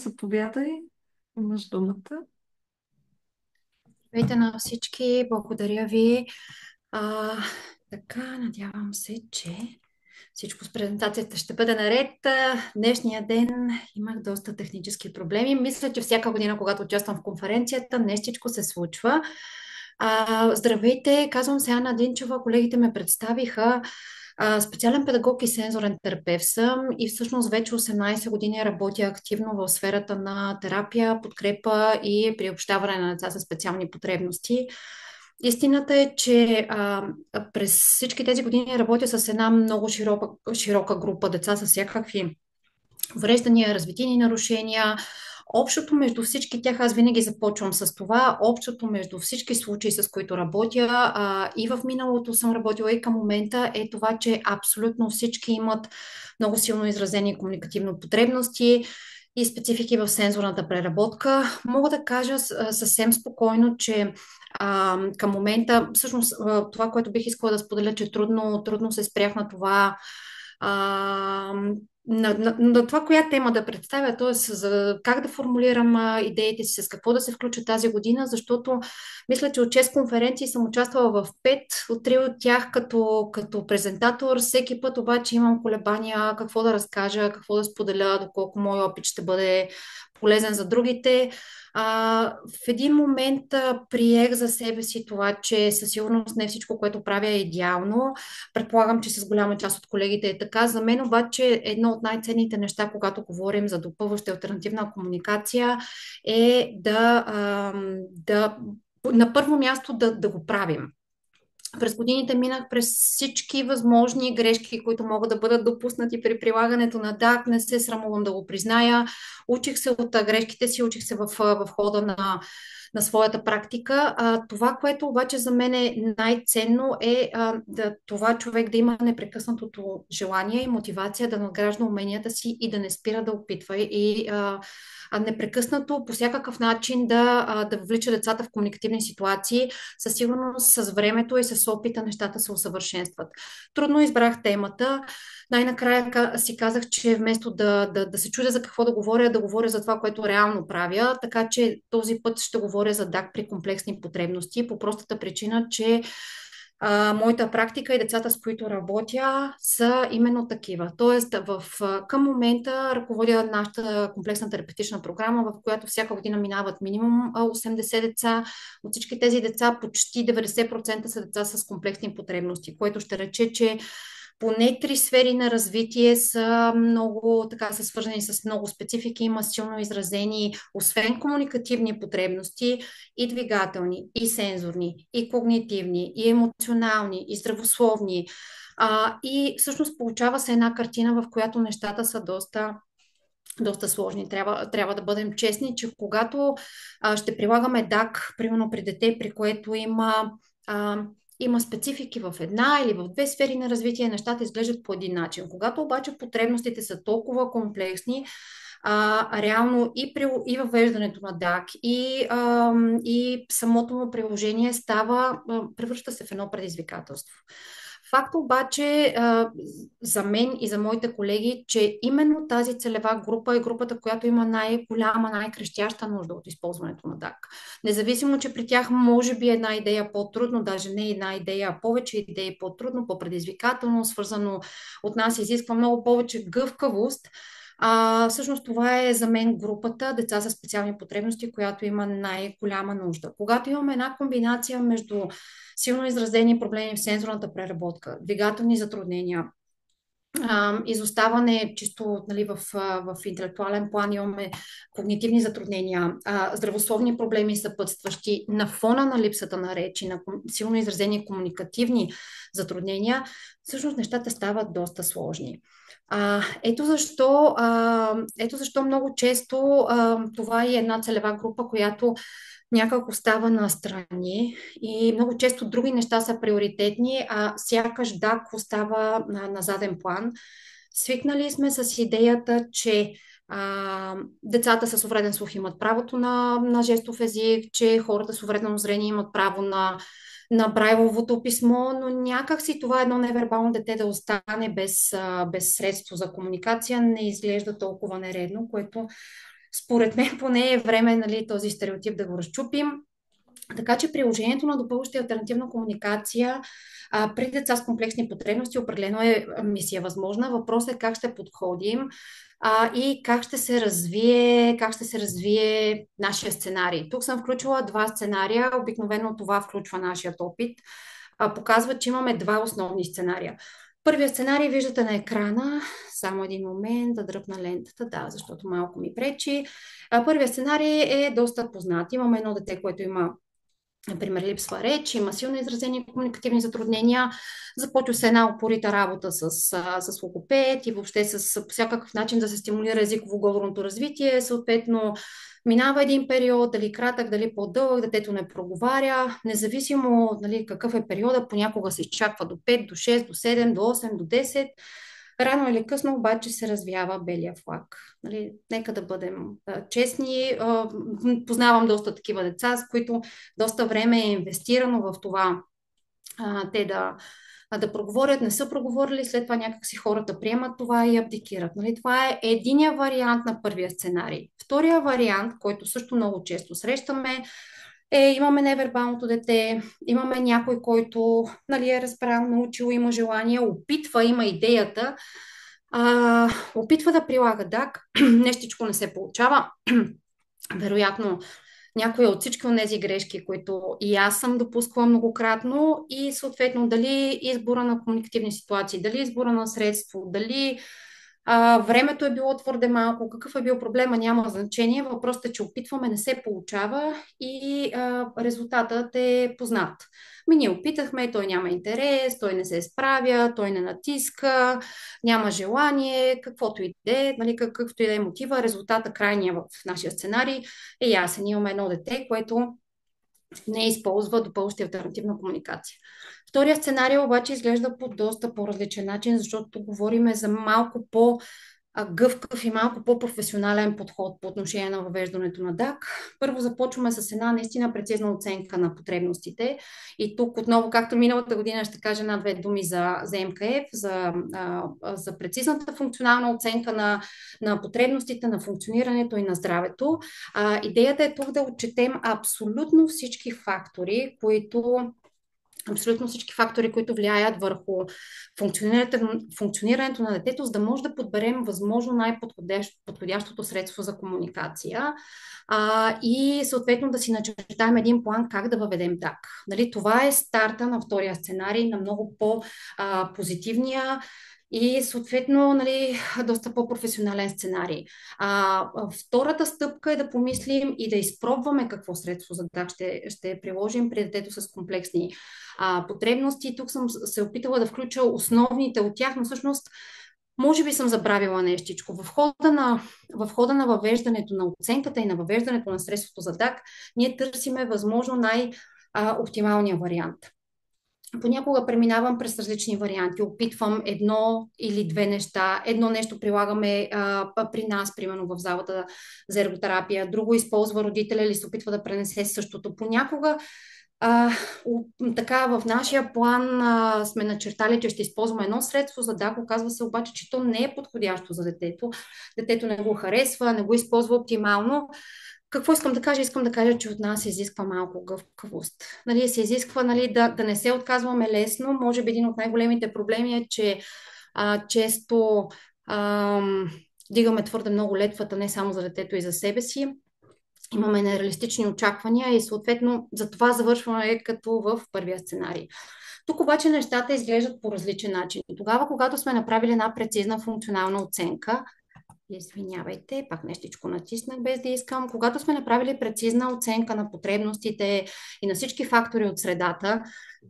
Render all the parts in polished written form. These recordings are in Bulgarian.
Заповядай, имаш думата. Здравейте на всички, благодаря ви. А, така, надявам се, че всичко с презентацията ще бъде наред. Днешния ден имах доста технически проблеми. Мисля, че всяка година, когато участвам в конференцията, нещичко се случва. Здравейте, казвам се Ана Динчева. Колегите ме представиха. Специален педагог и сензорен терапевт съм и всъщност вече 18 години работя активно в сферата на терапия, подкрепа и приобщаване на деца с специални потребности. Истината е, че през всички тези години работя с една много широка група деца с всякакви увреждания, развитийни нарушения. Общото между всички тях, аз винаги започвам с това, общото между всички случаи, с които работя, и в миналото съм работила и към момента, е това, че абсолютно всички имат много силно изразени комуникативни потребности и специфики в сензорната преработка. Мога да кажа съвсем спокойно, че към момента, всъщност това, което бих искала да споделя, че трудно се спрях на това, а, на това, коя тема да представя, т.е. за как да формулирам идеите си, с какво да се включа тази година, защото мисля, че от 6 конференции съм участвала в 5, от 3 от тях като презентатор. Всеки път обаче имам колебания какво да разкажа, какво да споделя, доколко мой опит ще бъде полезен за другите. В един момент приех за себе си това, че със сигурност не всичко, което правя е идеално. Предполагам, че с голяма част от колегите е така. За мен обаче едно от най-ценните неща, когато говорим за допълваща и алтернативна комуникация, е да на първо място да го правим. През годините минах през всички възможни грешки, които могат да бъдат допуснати при прилагането на DAC. Не се срамувам да го призная. Учих се от грешките си, учих се в хода на своята практика. Това, което обаче за мен е най-ценно е това човек да има непрекъснатото желание и мотивация да надгражда уменията си и да не спира да опитва. И непрекъснато по всякакъв начин да влича децата в комуникативни ситуации. Със сигурност с времето и с опита нещата се усъвършенстват. Трудно избрах темата. Най-накрая си казах, че вместо да се чудя за какво да говоря за това, което реално правя, така че този път ще говоря за ДАК при комплексни потребности, по простата причина, че моята практика и децата, с които работя, са именно такива. Тоест, към момента ръководя нашата комплексна терапевтична програма, в която всяка година минават минимум 80 деца. От всички тези деца, почти 90% са деца с комплексни потребности, което ще рече, че поне три сфери на развитие са много, така са свързани с много специфики, има силно изразени, освен комуникативни потребности, и двигателни, и сензорни, и когнитивни, и емоционални, и здравословни. И всъщност получава се една картина, в която нещата са доста сложни. Трябва да бъдем честни, че когато ще прилагаме ДАК, примерно при дете, при което има специфики в една или в две сфери на развитие, нещата изглеждат по един начин. Когато обаче потребностите са толкова комплексни, реално и въвеждането на ДАК, и самото му приложение превръща се в едно предизвикателство. Факт обаче за мен и за моите колеги, че именно тази целева група е групата, която има най-голяма, най-крещяща нужда от използването на ДАК. Независимо, че при тях може би една идея по-трудно, даже не една идея, а повече идеи по-трудно, по-предизвикателно, свързано от нас, изисква много повече гъвкавост. Всъщност това е за мен групата деца с специални потребности, която има най-голяма нужда. Когато имаме една комбинация между силно изразени проблеми в сензорната преработка, двигателни затруднения, изоставане чисто, нали, в интелектуален план, имаме когнитивни затруднения, здравословни проблеми съпътстващи на фона на липсата на речи, на силно изразени комуникативни затруднения, всъщност нещата стават доста сложни. Ето защо много често това е една целева група, която някак остава на страни и много често други неща са приоритетни, а сякаш ДАК остава на заден план. Свикнали сме с идеята, че децата с увреден слух имат правото на жестов език, че хората с увредено зрение имат право на Брайловото писмо, но някак си това едно невербално дете да остане без средство за комуникация не изглежда толкова нередно, което според мен поне е време, нали, този стереотип да го разчупим. Така че приложението на допълваща и алтернативна комуникация при деца с комплексни потребности определено е мисия възможна. Въпросът е как ще подходим и как ще се развие нашия сценарий. Тук съм включила два сценария. Обикновено това включва нашият опит. Показва, че имаме два основни сценария. Първият сценарий виждате на екрана. Само един момент да дръпна лентата, да, защото малко ми пречи. Първият сценарий е доста познат. Имаме едно дете, което има, например, липсва реч, има силно изразени комуникативни затруднения, започва се една упорита работа с логопед и въобще с по всякакъв начин да се стимулира езиково-говорното развитие. Съответно, минава един период, дали кратък, дали по-дълъг, детето не проговаря, независимо, нали, какъв е периода, понякога се изчаква до 5, до 6, до 7, до 8, до 10. Рано или късно обаче се развява белия флаг. Нали, нека да бъдем честни. Познавам доста такива деца, с които доста време е инвестирано в това те да проговорят, не са проговорили, след това някакси хората приемат това и абдикират. Нали? Това е единия вариант на първия сценарий. Втория вариант, който също много често срещаме, имаме невербалното дете, имаме някой, който, нали, е разбрал, научил, има желание, опитва, има идеята, опитва да прилага ДАК, нещичко не се получава. Вероятно, някои от всички от тези грешки, които и аз съм допускала многократно, и съответно дали избора на комуникативни ситуации, дали избора на средство, дали времето е било твърде малко, какъв е бил проблема, няма значение. Въпросът е, че опитваме, не се получава и резултатът е познат. Ние опитахме, той няма интерес, той не се справя, той не натиска, няма желание, каквото и да е, нали, какъвто и да е мотива, резултата крайния в нашия сценарий е ясен. Имаме едно дете, което не използва допълваща алтернативна комуникация. Втория сценарий обаче изглежда по доста по-различен начин, защото тук говорим за малко по-гъвкав и малко по-професионален подход по отношение на въвеждането на ДАК. Първо започваме с една наистина прецизна оценка на потребностите. И тук отново, както миналата година, ще кажа една-две думи за МКФ, за прецизната функционална оценка на потребностите, на функционирането и на здравето. Идеята е тук да отчетем абсолютно всички фактори, които влияят върху функционирането на детето, за да може да подберем възможно най-подходящото средство за комуникация и съответно да си начертаем един план как да въведем ДАК. Нали, това е старта на втория сценарий, на много по-позитивния и съответно, нали, доста по-професионален сценарий. Втората стъпка е да помислим и да изпробваме какво средство за ДАК ще приложим при детето с комплексни потребности. Тук съм се опитала да включа основните от тях, но всъщност може би съм забравила нещичко. В хода на въвеждането на оценката и на въвеждането на средството за ДАК, ние търсиме възможно най-оптималния вариант. Понякога преминавам през различни варианти, опитвам едно или две неща. Едно нещо прилагаме при нас, примерно в залата за ерготерапия, друго използва родителя или се опитва да пренесе същото. Понякога така в нашия план сме начертали, че ще използваме едно средство за ДАК, оказва се обаче, че то не е подходящо за детето. Детето не го харесва, не го използва оптимално. Какво искам да кажа? Искам да кажа, че от нас се изисква малко гъвкавост. Нали, се изисква, нали, да не се отказваме лесно. Може би един от най-големите проблеми е, че често дигаме твърде много летвата не само за детето и за себе си. Имаме нереалистични очаквания и съответно за това завършваме като в първия сценарий. Тук обаче нещата изглеждат по различен начин. Тогава, когато сме направили една прецизна функционална оценка, извинявайте, пак нещичко натиснах без да искам. Когато сме направили прецизна оценка на потребностите и на всички фактори от средата,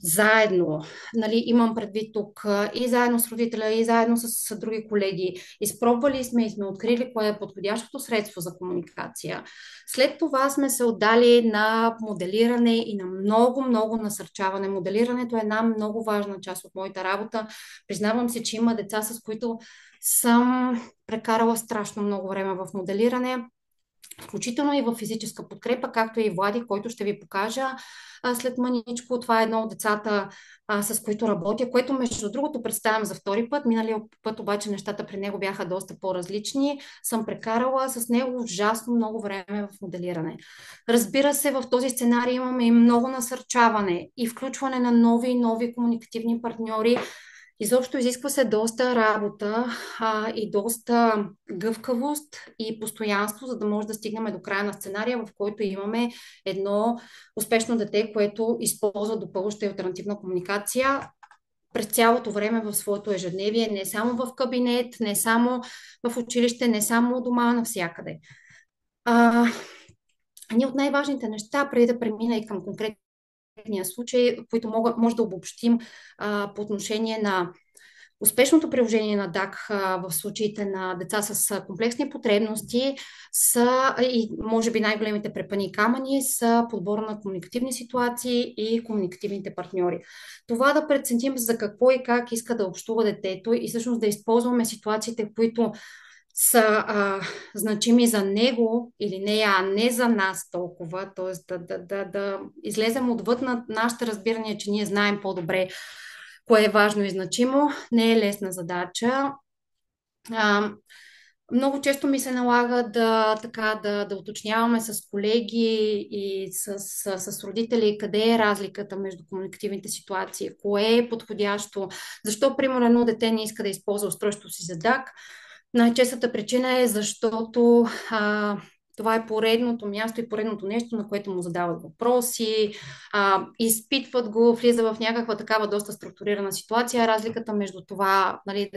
заедно, нали, имам предвид тук и заедно с родителя, и заедно с други колеги, изпробвали сме и сме открили кое е подходящото средство за комуникация. След това сме се отдали на моделиране и на много насърчаване. Моделирането е една много важна част от моята работа. Признавам се, че има деца, с които съм прекарала страшно много време в моделиране. включително и в физическа подкрепа, както и Влади, който ще ви покажа след мъничко. Това е едно от децата, с които работя, което между другото представям за втори път. Миналия път обаче нещата при него бяха доста по-различни. Съм прекарала с него ужасно много време в моделиране. Разбира се, в този сценарий имаме и много насърчаване и включване на нови и нови комуникативни партньори. Изобщо изисква се доста работа и доста гъвкавост и постоянство, за да може да стигнем до края на сценария, в който имаме едно успешно дете, което използва допълваща и алтернативна комуникация през цялото време в своето ежедневие, не само в кабинет, не само в училище, не само у дома, навсякъде. А, Едни от най-важните неща, преди да премина и към конкретния случай, които може да обобщим по отношение на успешното приложение на ДАК в случаите на деца с комплексни потребности са и може би най-големите препъни камъни са подбора на комуникативни ситуации и комуникативните партньори. Това да преценим за какво и как иска да общува детето и всъщност да използваме ситуациите, които са значими за него или нея, а не за нас толкова, т.е. Да излезем отвъд на нашите разбирания, че ние знаем по-добре кое е важно и значимо, не е лесна задача. Много често ми се налага да уточняваме с колеги и с родители къде е разликата между комуникативните ситуации, кое е подходящо, защо, примерно, едно дете не иска да използва устройството си за ДАК. Най-честата причина е защото това е поредното място и поредното нещо, на което му задават въпроси, изпитват го, влиза в някаква такава доста структурирана ситуация. Разликата между това, нали,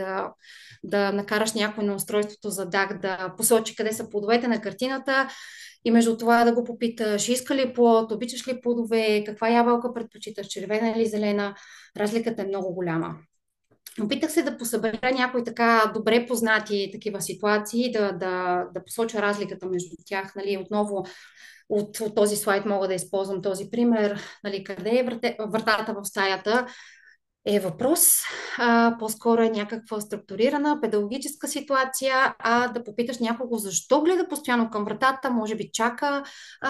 да накараш някой на устройството за ДАК да посочи къде са плодовете на картината и между това да го попиташ, иска ли плод, обичаш ли плодове, каква ябълка предпочиташ, червена или зелена, разликата е много голяма. Опитах се да посъбера някои така добре познати такива ситуации, да посоча разликата между тях. Нали, отново от този слайд мога да използвам този пример. Нали, къде е вратата в стаята е въпрос. По-скоро е някаква структурирана педагогическа ситуация, да попиташ някого защо гледа постоянно към вратата, може би чака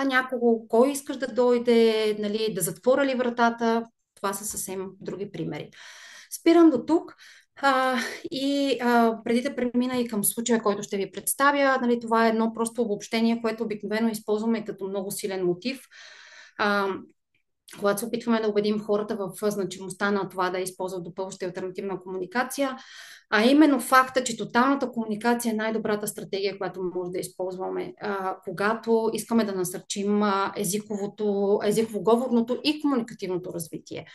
някого, кой искаш да дойде, нали, да затворя ли вратата. Това са съвсем други примери. Спирам до тук преди да премина и към случая, който ще ви представя, нали, това е едно просто обобщение, което обикновено използваме като много силен мотив. Когато се опитваме да убедим хората в значимостта на това да използват допълваща и алтернативна комуникация, а именно факта, че тоталната комуникация е най-добрата стратегия, която може да използваме, когато искаме да насърчим езиково-говорното и комуникативното развитие.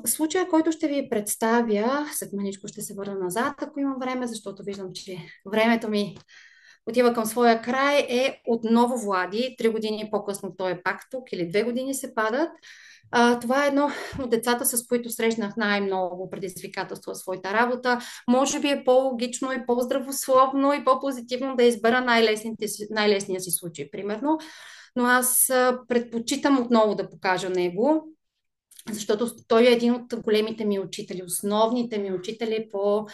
Случая, който ще ви представя, след маничко ще се върна назад, ако имам време, защото виждам, че времето ми отива към своя край, е отново Влади. 3 години по-късно той е пак тук, или 2 години се падат. Това е едно от децата, с които срещнах най-много предизвикателства в своята работа. Може би е по-логично и по-здравословно и по-позитивно да избера най-лесния си случай, примерно. Но аз предпочитам отново да покажа него, защото той е един от големите ми учители, основните ми учители по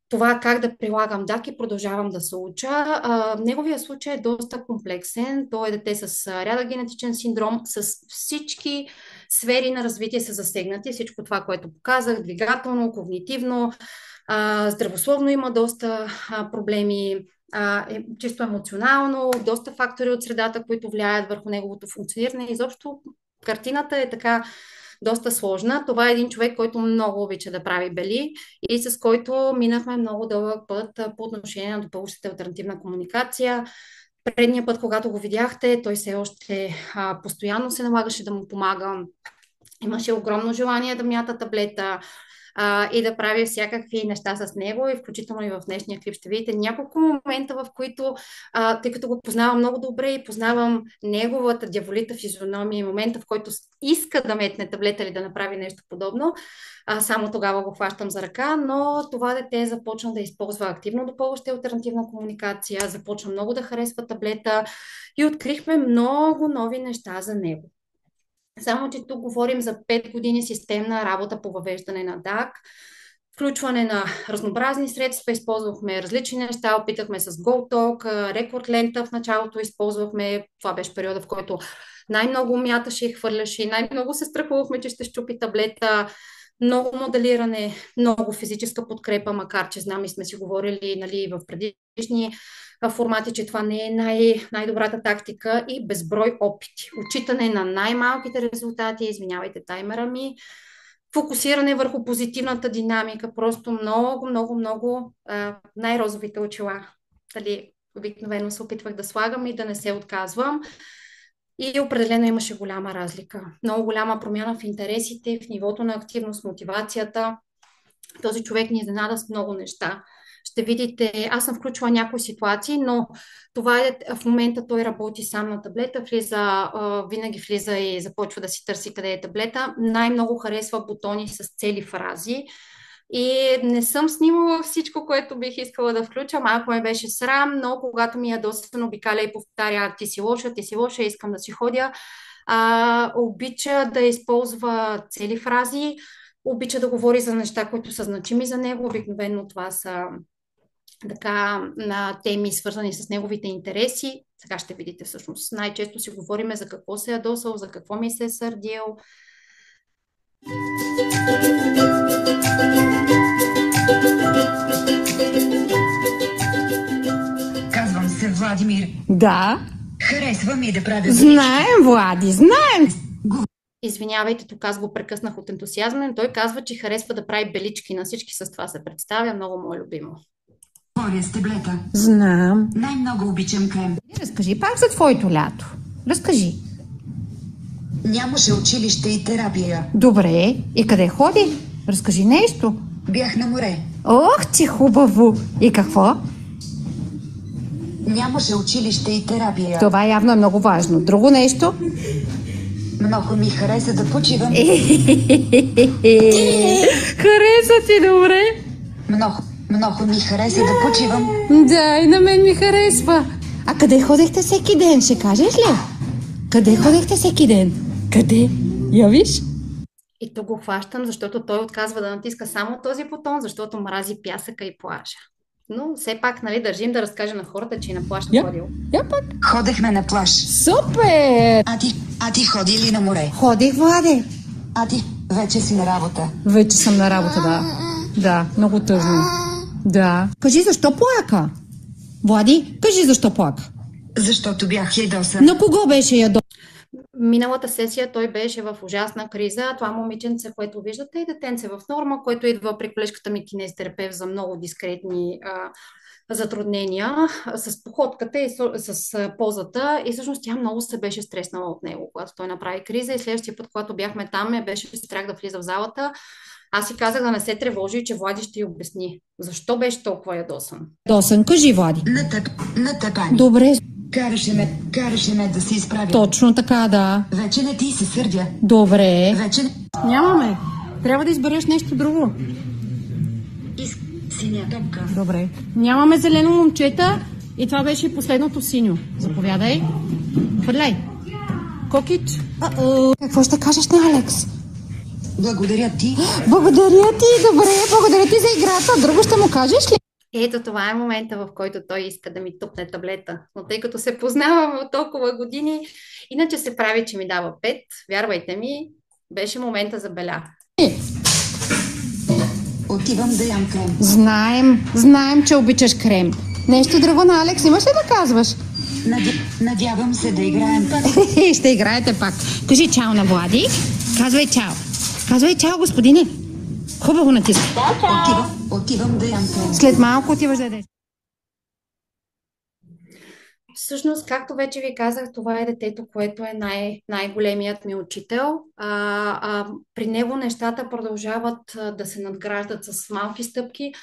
това как да прилагам ДАК и продължавам да се уча. Неговия случай е доста комплексен. Той е дете с рядък генетичен синдром, с всички сфери на развитие са засегнати. Всичко това, което показах, двигателно, когнитивно, здравословно има доста проблеми, чисто емоционално, доста фактори от средата, които влияят върху неговото функциониране. Изобщо картината е така доста сложна. Това е един човек, който много обича да прави бели и с който минахме много дълъг път по отношение на допълващата алтернативна комуникация. Предния път, когато го видяхте, той все още постоянно се налагаше да му помагам. Имаше огромно желание да мята таблета и да прави всякакви неща с него, и включително и в днешния клип ще видите няколко момента, в които, тъй като го познавам много добре и познавам неговата дяволита физиономия и момента, в който иска да метне таблета или да направи нещо подобно, само тогава го хващам за ръка, но това дете започна да използва активно допълваща алтернативна комуникация, започна много да харесва таблета и открихме много нови неща за него. Само, че тук говорим за 5 години системна работа по въвеждане на ДАК. включване на разнообразни средства, използвахме различни неща, опитахме с GoTalk, рекорд лента в началото използвахме. Това беше периода, в който най-много мяташе и хвърляше, най-много се страхувахме, че ще щупи таблета. Много моделиране, много физическа подкрепа, макар че знам и сме си говорили, нали, в предишни формати, че това не е най-добрата тактика, и безброй опити. Отчитане на най-малките резултати, извинявайте таймера ми, фокусиране върху позитивната динамика, просто много, много, много най-розовите очила. Дали обикновено се опитвах да слагам и да не се отказвам. И определено имаше голяма разлика. Много голяма промяна в интересите, в нивото на активност, мотивацията. Този човек ни изненада с много неща. Ще видите, аз съм включила някои ситуации, но това е в момента той работи сам на таблета, винаги влиза и започва да си търси къде е таблета. Най-много харесва бутони с цели фрази. И не съм снимала всичко, което бих искала да включа. Малко ме беше срам, но когато ми ядосан обикаля и повтаря: ти си лоша, искам да си ходя. Обича да използва цели фрази, обича да говори за неща, които са значими за него. Обикновено това са така на теми, свързани с неговите интереси. Сега ще видите всъщност. Най-често си говориме за какво се е ядосал, за какво ми се е сърдил. Казвам се Владимир. Да, Харесва ми да правя белички. знаем, Влади, знаем. Извинявайте, тук аз го прекъснах от ентусиазма, но той казва, че харесва да прави белички на всички, с това се представя. Много му е любимо. Говоря с таблета. Знам. Най-много обичам крем. Разкажи пак за твоето лято. Разкажи. Нямаше училище и терапия. Добре, и къде ходи? Разкажи нещо. Бях на море. Ох, ти хубаво. И какво? Нямаше училище и терапия. Това явно е много важно. Друго нещо? Много ми хареса да почивам. Хареса ти, добре. Много ми хареса да почивам. Да, и на мен ми харесва. А къде ходехте всеки ден, ще кажеш ли? Къде ходехте всеки ден? Къде? Я виж? И тук го хващам, защото той отказва да натиска само този бутон, защото мрази пясъка и плажа. Но все пак, нали, държим да разкажем на хората, че и на плаж ходил. Я пак. Ходехме на плаж. Супер! А ти ходи ли на море? Ходих, Владе. А ти вече си на работа. Вече съм на работа, да. Да, много тъжно. Да. Кажи защо плака? Влади, кажи защо плака. Защото бях ядосан. На кого беше ядо? Миналата сесия той беше в ужасна криза. Това момиченце, което виждате, е детенце в норма, което идва при колежката ми кинезитерапевт за много дискретни затруднения с походката и с позата. И всъщност тя много се беше стреснала от него, когато той направи криза. И следващия път, когато бяхме там, ме беше страх да влиза в залата. Аз си казах да не се тревожи, че Влади ще й обясни. Защо беше толкова ядосан? Ядосан, кажи, Влади. На теб, Ани. Добре, Караше ме да се изправя. точно така, да. Вече не ти се сърдя. Добре. Вече Нямаме. Трябва да избереш нещо друго. синя топка. Добре. Нямаме зелено, момчета, и това беше и последното синьо. Заповядай. Хвърляй. Кокич. Какво ще кажеш на Алекс? Благодаря ти. Благодаря ти, добре, благодаря ти за играта. Друго ще му кажеш ли? Ето това е момента, в който той иска да ми тупне таблета. Но тъй като се познаваме от толкова години, иначе се прави, че ми дава 5. Вярвайте ми, беше момента за беля. Отивам да ям крем. Знаем, че обичаш крем. Нещо друго на Алекс имаш ли да казваш? Надявам се да играем пак. Ще играете пак. Кажи чао на Влади. Казвай чао. Казвай чао, господине. Хубаво натискай. Отивам да ям крем. След малко отиваш да ядеш. Всъщност, както вече ви казах, това е детето, което е най-големият ми учител. При него нещата продължават да се надграждат с малки стъпки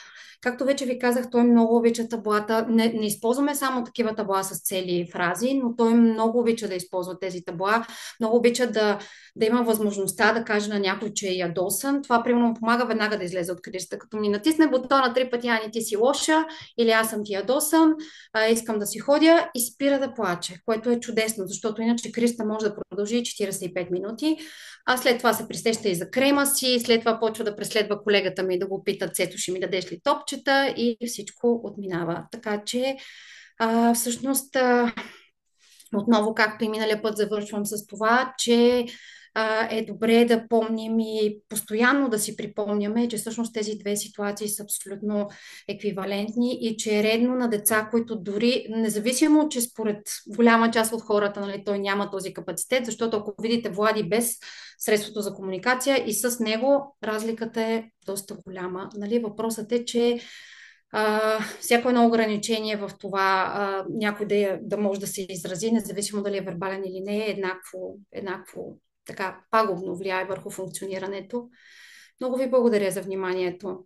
Както вече ви казах, той много обича таблата. Не използваме само такива табла с цели фрази, но той много обича да използва тези табла. Много обича да има възможността да каже на някой, че е ядосан. Това, примерно, му помага веднага да излезе от кризата. Като ми натисне бутона 3 пъти, Ани, ти си лоша, или аз съм ти ядосан, искам да си ходя, и спира да плаче, което е чудесно, защото иначе кризата може да продължи 45 минути. А след това се присеща и за крема си, след това почва да преследва колегата ми, да го пита: Цето, ще ми дадеш ли топчета, и всичко отминава. Така че, всъщност, отново, както и миналия път, завършвам с това, че е добре да помним и постоянно да си припомняме, че всъщност тези две ситуации са абсолютно еквивалентни и че е редно на деца, които дори, независимо, че според голяма част от хората, нали, той няма този капацитет, защото ако видите Влади без средството за комуникация и с него, разликата е доста голяма. Нали? Въпросът е, че всяко едно ограничение в това някой да може да се изрази, независимо дали е вербален или не, е еднакво така пагубно влияе върху функционирането. Много ви благодаря за вниманието.